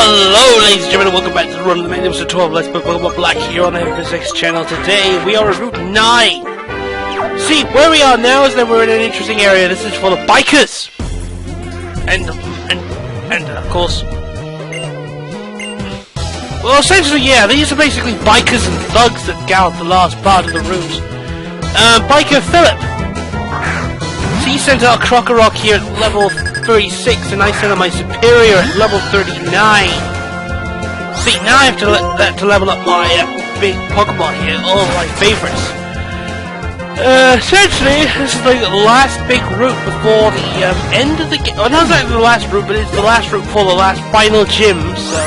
Hello ladies and gentlemen, welcome back to the Run of the Man, episode 12, Let's Play Pokemon Black here on the Physics channel. Today, we are at Route 9. See, where we are now is that we're in an interesting area. This is full of bikers! And of course... Well, essentially, yeah, these are basically bikers and thugs that gallop the last part of the route. Biker Philip! So he sent out Krokorok here at level 36, and I sent out my superior at level 39. See, now I have to level up my big Pokemon here, all of my favorites. Essentially, this is like the last big route before the end of the game. Well, not exactly the last route, but it's the last route for the last final gym, so...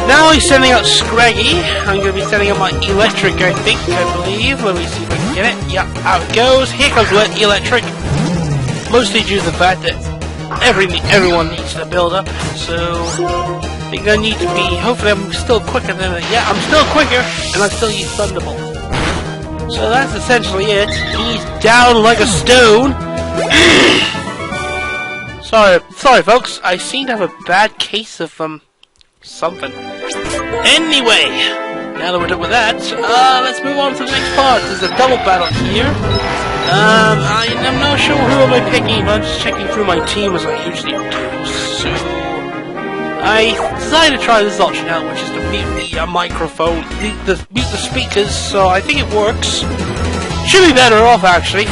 Now he's sending out Scraggy. I'm going to be sending out my Electric, I believe. Let me see if I can get it. Yep, out it goes. Here comes Electric. Mostly due to the fact that everyone needs to build up. So, I think I need to be... Hopefully I'm still quicker than... Yeah, I'm still quicker, and I still use Thunderbolt. So that's essentially it. He's down like a stone. Sorry folks. I seem to have a bad case of, something. Anyway, now that we're done with that, let's move on to the next part. There's a double battle here. I'm not sure who am I picking, but I'm just checking through my team as I usually do. So, I decided to try this option out, which is to mute the microphone, mute the speakers, so I think it works. Should be better off, actually.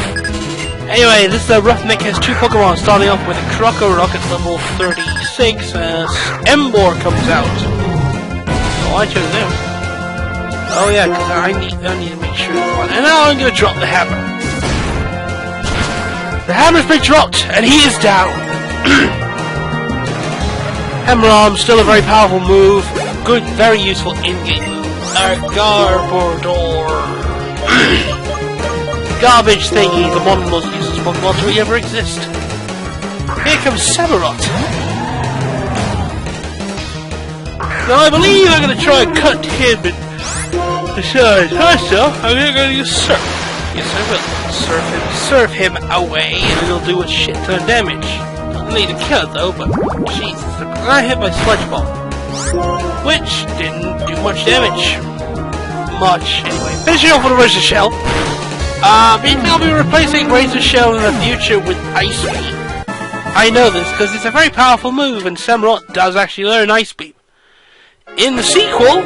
Anyway, this Roughneck has two Pokemon, starting off with a Krokorok at level 36 as Emboar comes out. Oh, I chose him. Oh yeah, because I need to make sure this one. And now I'm going to drop the hammer. The hammer's been dropped, and he is down. Hammer Arm, still a very powerful move. Good, very useful in-game move. Garbodor. Garbage thingy, the one of the most useless Pokemon to ever exist. Here comes Samurott. Now I believe I'm going to try and cut him in besides. First off, I'm going to use Surf. Yes, I will. Surf him away, and it'll do a shit ton of damage. Not need to kill it though, but Jesus, I hit my Sludge Bomb, which didn't do much damage. Anyway. Finishing off with a Razor Shell. I'll be replacing Razor Shell in the future with Ice Beam. I know this because it's a very powerful move, and Samurott does actually learn Ice Beam. In the sequel,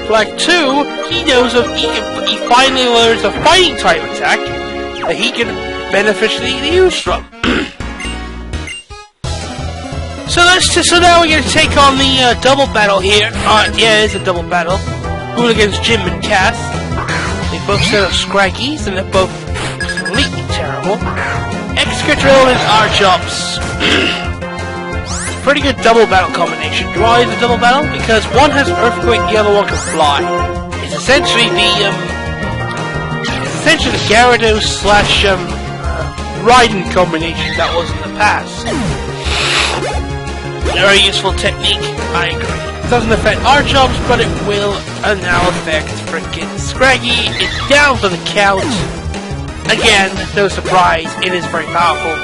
Black 2, he finally learns a fighting type attack that he can beneficially use from. So now we're going to take on the double battle here. Yeah, it's a double battle. Going against Jim and Cass. They both set up Scraggies, and they're both completely terrible. Excadrill and Archops. Pretty good double battle combination. Why is a double battle? Because one has Earthquake, the other one can fly. It's essentially the Gyarados slash Raiden combination that was in the past. Very useful technique, I agree. It doesn't affect Archops, but it will now affect frickin' Scraggy. It's down for the count. Again, no surprise, it is very powerful.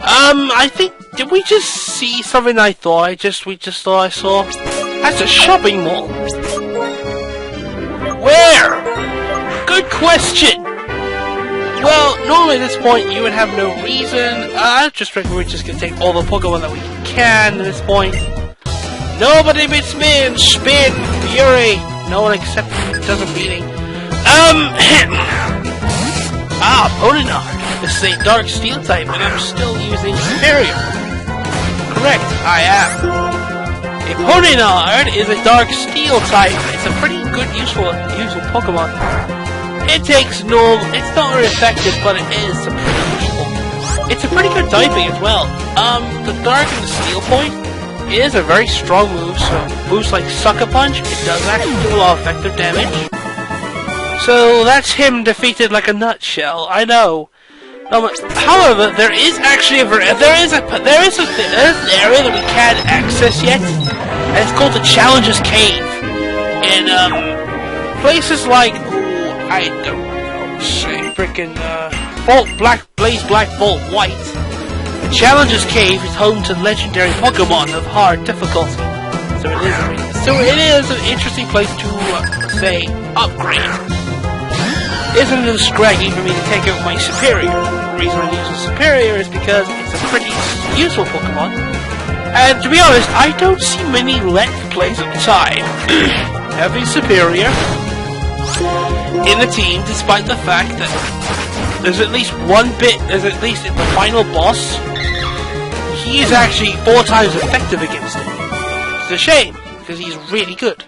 I think, did we just see something we just thought I saw? That's a shopping mall. Where? Good question. Well, normally at this point you would have no reason. I just reckon we're just gonna take all the Pokemon that we can at this point. Nobody beats me in Spin Fury. No one except doesn't beating. Ponyard. This is a Dark Steel type, and I'm still using Superior. Correct, I am. A Ponyard is a Dark Steel type. It's a pretty good, useful Pokemon. It takes normal. It's not very effective, but it is pretty useful. It's a pretty good typing as well. The Dark and the Steel point is a very strong move, so boosts like Sucker Punch. It does actually do a lot of effective damage. So that's him defeated like a nutshell. I know. However, there is actually an area that we can't access yet, and it's called the Challenger's Cave. And places like I don't know, say frickin' Blaze Black Bolt White. The Challenger's Cave is home to legendary Pokemon of hard difficulty. So it is an interesting place to, say, upgrade. Isn't it scraggy for me to take out my Superior? The reason I use a Superior is because it's a pretty useful Pokemon. And to be honest, I don't see many Let's Plays of the time having Superior in the team, despite the fact that there's at least in the final boss, he is actually 4 times effective against it. It's a shame, because he's really good.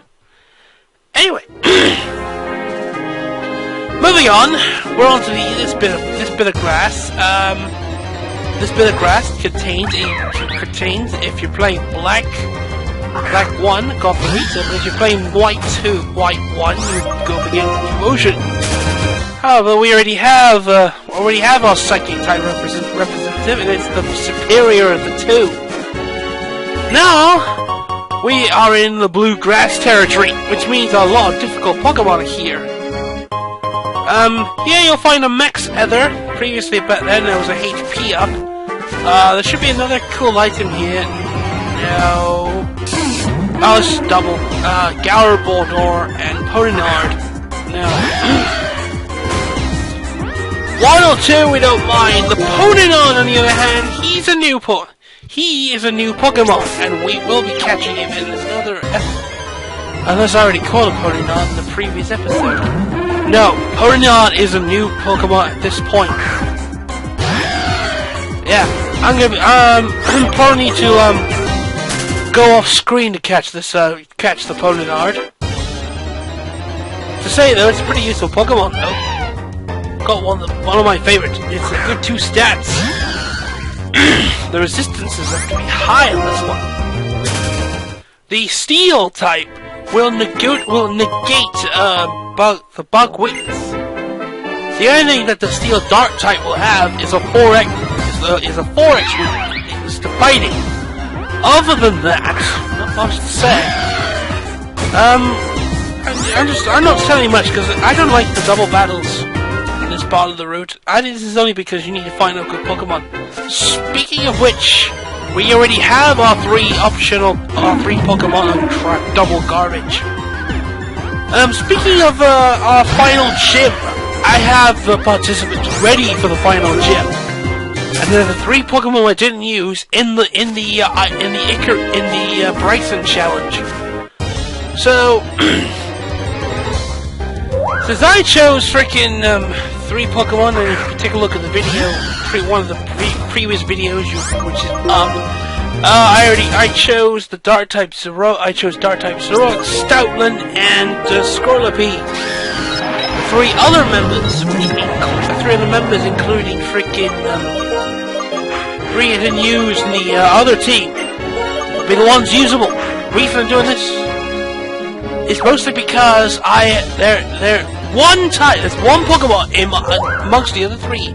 Anyway, moving on, we're on to this bit of grass. This bit of grass contains, if you're playing black 1, go for Rita, but if you're playing white 1, you go up against Ocean. However, we already have our Psychic type representative, and it's the Superior of the 2. Now, we are in the blue grass territory, which means a lot of difficult Pokemon are here. Here you'll find a Max Ether. Previously, but then there was a HP up. There should be another cool item here. No. Oh, it's double. Galar Baldor and Ponard. No. 1 or 2, we don't mind. The Ponard, on the other hand, he is a new Pokemon, and we will be catching him in another episode. Unless I already called a Ponard in the previous episode. No, Ponard is a new Pokemon at this point. Yeah, I'm gonna probably need to go off screen to catch this catch the Ponard. To say though, it's a pretty useful Pokemon though. Got one of my favorites. It's a good 2 stats. The resistances have to be high on this one. The Steel type will negate the bug weakness. The only thing that the Steel Dark type will have is a 4x weakness to fighting. Other than that, not much to say. I'm not telling much because I don't like the double battles in this part of the route. I think this is only because you need to find out good Pokemon. Speaking of which, we already have our 3 Pokemon on double garbage. Speaking of our final gym, I have the participants ready for the final gym, and there are the 3 Pokemon I didn't use in the Bryson challenge. So, since I chose freaking 3 Pokemon, and if you take a look at the video, one of the previous videos, which is up. I chose the Dark type Zero. I chose Dark type Zero, Stoutland, and Scorlope. 3 other members, including freaking 3 I didn't use in the other team, will be the ones usable. Reason I'm doing this is mostly because there's one Pokemon amongst the other 3.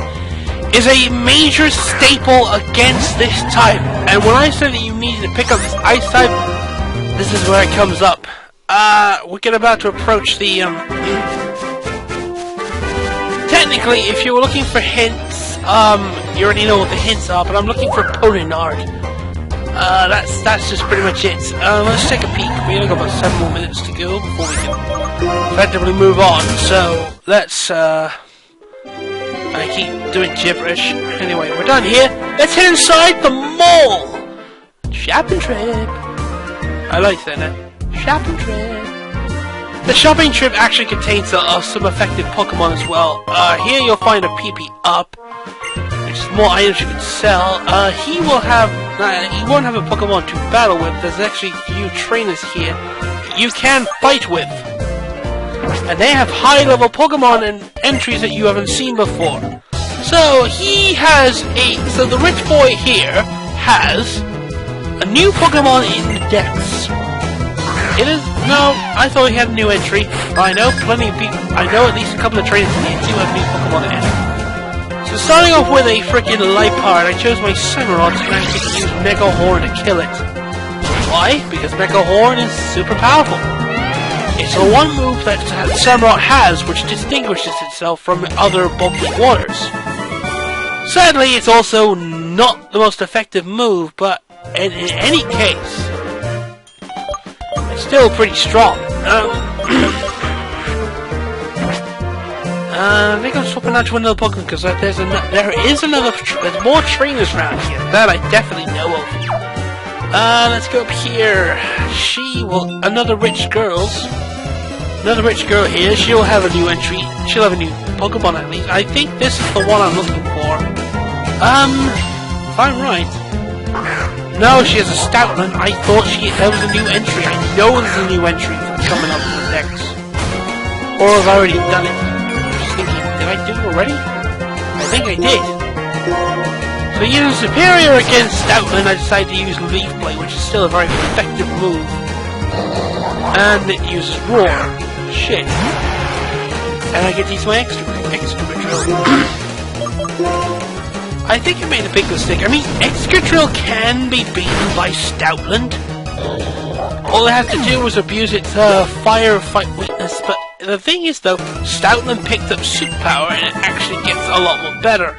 Is a major staple against this type, and when I said that you needed to pick up this ice type, this is where it comes up. We're about to approach the technically, if you were looking for hints, you already know what the hints are, but I'm looking for Ponard. That's just pretty much it. Let's take a peek. We only got about 7 more minutes to go before we can effectively move on, so let's I keep doing gibberish. Anyway, we're done here. Let's head inside the mall! Shopping trip! I like that name. Shopping trip! The shopping trip actually contains some effective Pokemon as well. Here you'll find a PP Up, which is more items you can sell. He won't have a Pokemon to battle with. There's actually a few trainers here you can fight with. And they have high-level Pokemon and entries that you haven't seen before. So so the rich boy here has a new Pokemon in the Dex. I thought he had a new entry. I know plenty of people, I know at least a couple of trainers here do have new Pokemon in. So starting off with a freaking Liepard, I chose my Samurott and I could use Mega Horn to kill it. Why? Because Mega Horn is super powerful. It's the one move that Samurott has which distinguishes itself from other bulky waters. Sadly, it's also not the most effective move, but in any case, it's still pretty strong. I think I'm swapping out to another Pokemon because there is another. There's more trainers around here that I definitely know of. Let's go up here. Another rich girl here. She'll have a new entry. She'll have a new Pokemon at least. I think this is the one I'm looking for. If I'm right. No, she has a Stoutland. I thought that was a new entry. I know there's a new entry coming up in the next. Or I've already done it. Thinking, did I do it already? I think I did. So using Superior against Stoutland, I decided to use Leaf Blade, which is still a very effective move. And it uses Roar. Shit. And I get to use my extra drill. I think I made a big mistake. I mean, Excadrill can be beaten by Stoutland. All I have to do is abuse its fire fight weakness, but the thing is though, Stoutland picked up Superpower and it actually gets a lot more better.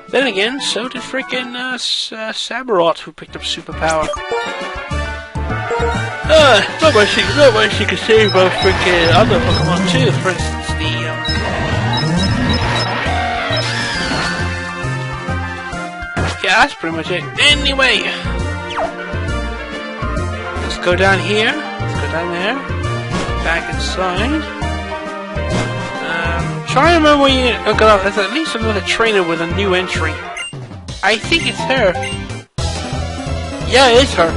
Then again, so did frickin' Sabarot, who picked up Superpower. Not much you can say about frickin' other Pokemon too, for instance yeah, that's pretty much it. Anyway, let's go down here, let's go down there, back inside. Try to remember when you look it up, there's at least another trainer with a new entry. I think it's her. Yeah, it is her.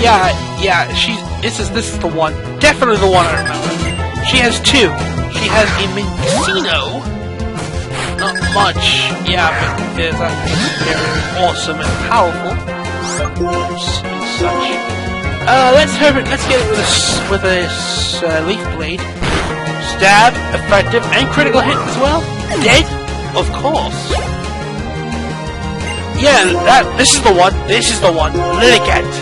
Yeah, this is the one. Definitely the one I remember. She has two. She has a Minccino. Not much, yeah, but that makes it very awesome and powerful. And such. Let's get it with a Leaf Blade. Stab, effective, and critical hit as well. Dead, of course. Yeah, this is the one. This is the one. Lilligant.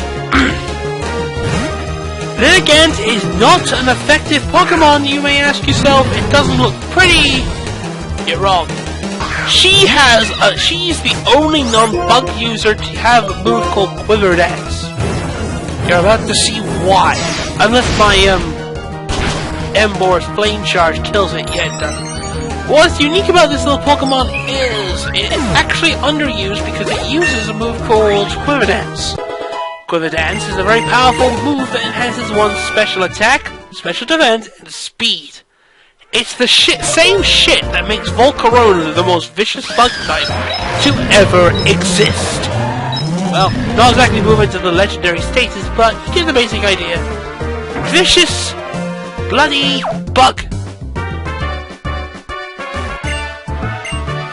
Lilligant is not an effective Pokemon, you may ask yourself. It doesn't look pretty. You're wrong. She's the only non-bug user to have a move called Quiver Dance. You're about to see why. Unless my Emboar's Flame Charge kills it, yeah, it doesn't. What's unique about this little Pokemon is it's actually underused because it uses a move called Quiver Dance. Quiver Dance is a very powerful move that enhances one's special attack, special defense, and speed. It's the same shit that makes Volcarona the most vicious bug type to ever exist. Well, not exactly moving to the legendary status, but you get the basic idea. Vicious, bloody bug.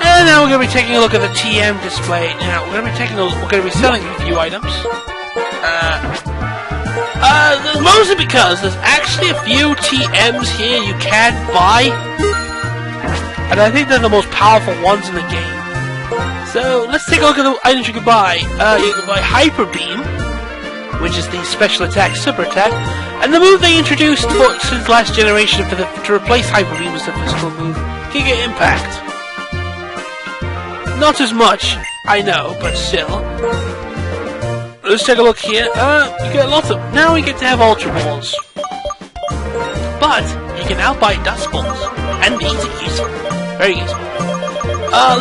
And now we're going to be taking a look at the TM display. Now we're going to be selling a few items. Mostly because there's actually a few TMs here you can buy, and I think they're the most powerful ones in the game. So let's take a look at the items you can buy. You can buy Hyper Beam, which is the special attack, super attack, and the move they introduced since last generation to replace Hyper Beam as a physical move, Giga Impact. Not as much, I know, but still. Let's take a look here. You get lots of... Now we get to have Ultra Balls. But, you can now buy Dust Balls. And these are useful. Very useful.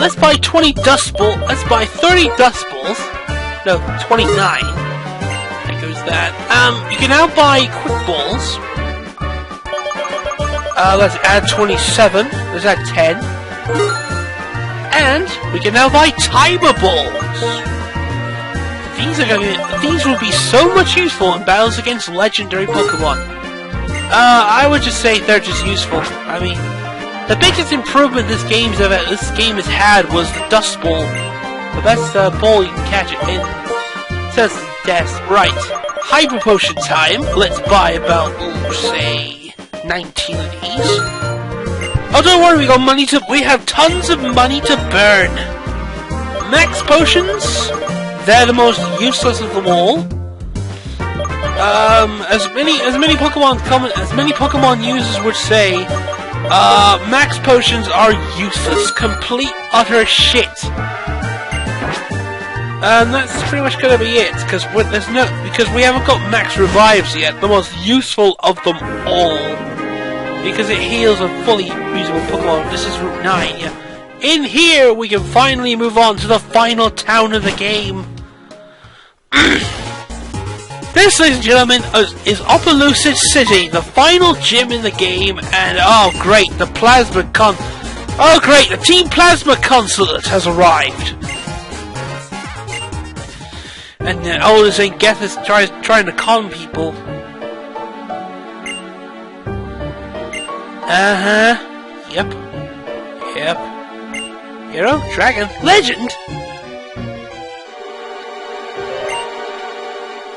Let's buy 20 Dust Balls. Let's buy 30 Dust Balls. No, 29. There goes that. You can now buy Quick Balls. Let's add 27. Let's add 10. And, we can now buy Timer Balls. These will be so much useful in battles against legendary Pokemon. I would just say they're just useful. I mean, the biggest improvement this game has had was the Dust Ball. The best ball you can catch it in. It says death. Right. Hyper Potion time. Let's buy about, say, 19 of these. Oh, don't worry, we have tons of money to burn. Max Potions. They're the most useless of them all. As many Pokemon users would say, Max Potions are useless, complete utter shit. And that's pretty much going to be it, because we haven't got max revives yet, the most useful of them all, because it heals a fully usable Pokemon. This is Route 9. Yeah. In here, we can finally move on to the final town of the game. This, ladies and gentlemen, is Opelousas City, the final gym in the game, and oh great, the Team Plasma Consulate has arrived. And this ain't Geth is trying to con people. Yep. Hero? Dragon? Legend?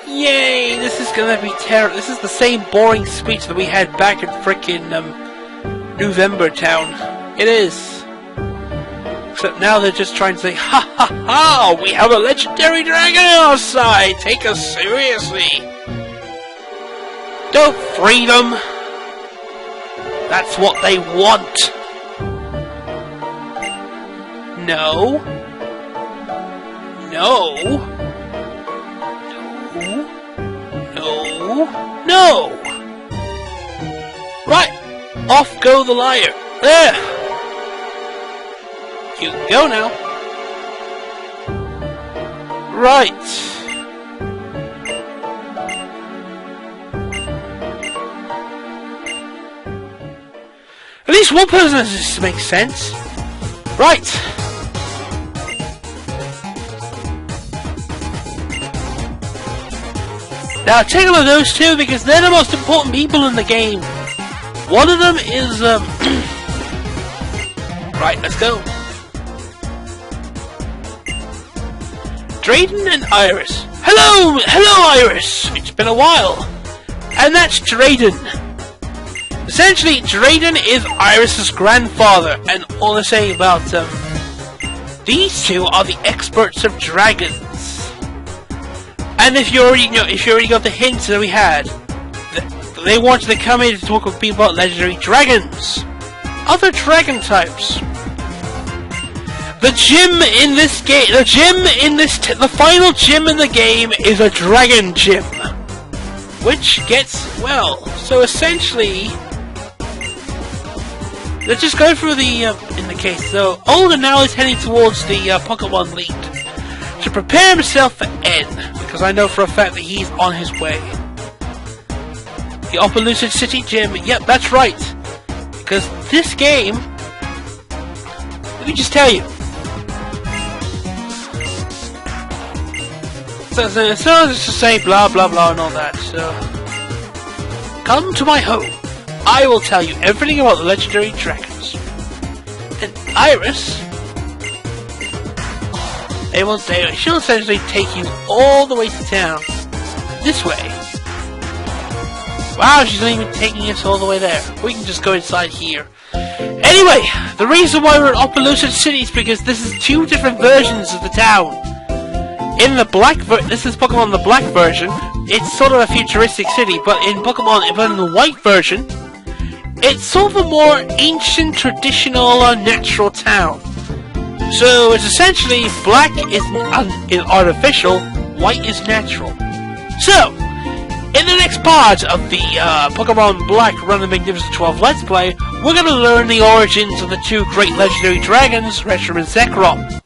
Yay! This is gonna be terrible. This is the same boring speech that we had back in frickin' November Town. It is. Except now they're just trying to say, ha ha ha! We have a legendary dragon on our side! Take us seriously! Don't free them! That's what they want! No. Right! Off go the liar! There! You can go now. Right. At least one person has this to make sense. Right. Now take a look at those two because they're the most important people in the game. One of them is right, let's go. Drayden and Iris. Hello, Iris. It's been a while. And that's Drayden. Essentially, Drayden is Iris's grandfather, and all they're saying about these two are the experts of dragons. And if you already got the hints that we had, they wanted to come in to talk with people about legendary dragons, other dragon types. The final gym in the game is a dragon gym, which gets, well, so essentially, let's just go through the, in the case. So, Alden now is heading towards the Pokemon League to prepare himself for N, because I know for a fact that he's on his way. The Opelousas City Gym, yep, that's right, because this game, let me just tell you, so just to say blah blah blah and all that, so come to my home. I will tell you everything about the legendary dragons. And Iris, she'll essentially take you all the way to town. This way. Wow, she's not even taking us all the way there. We can just go inside here. Anyway, the reason why we're in Opelousas City is because this is two different versions of the town. In the this is Pokemon the black version. It's sort of a futuristic city, but in the white version, it's sort of a more ancient, traditional, natural town. So it's essentially black is artificial, white is natural. So, in the next part of the Pokemon Black Run the Magnificent 12 Let's Play, we're going to learn the origins of the two great legendary dragons, Reshiram and Zekrom.